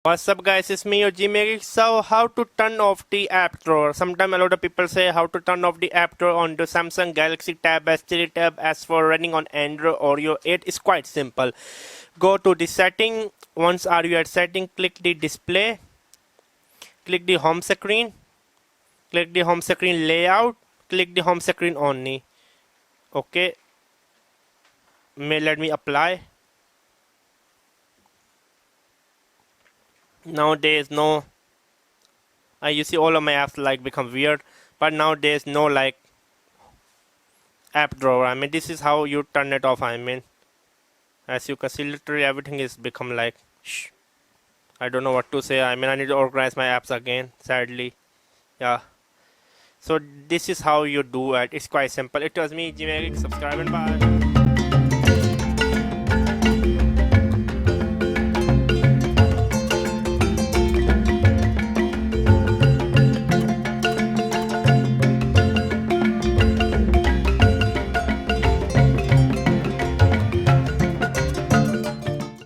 What's up guys, it's me your Geek. So how to turn off the app drawer? Sometimes a lot of people say how to turn off the app drawer on the Samsung Galaxy Tab S3 tab. As for running on Android Oreo 8, it's quite simple. Go to the setting. Once you at setting, click the display, click the home screen, click the home screen layout, click the home screen only. Okay, let me apply. Nowadays no, you see all of my apps like become weird, but nowadays no like app drawer. I mean, this is how you turn it off. I mean, as you can see, literally everything is become like shh. I don't know what to say. I mean, I need to organize my apps again, sadly. Yeah, so this is how you do it. It's quite simple. It was me, Geek. Subscribe and bye.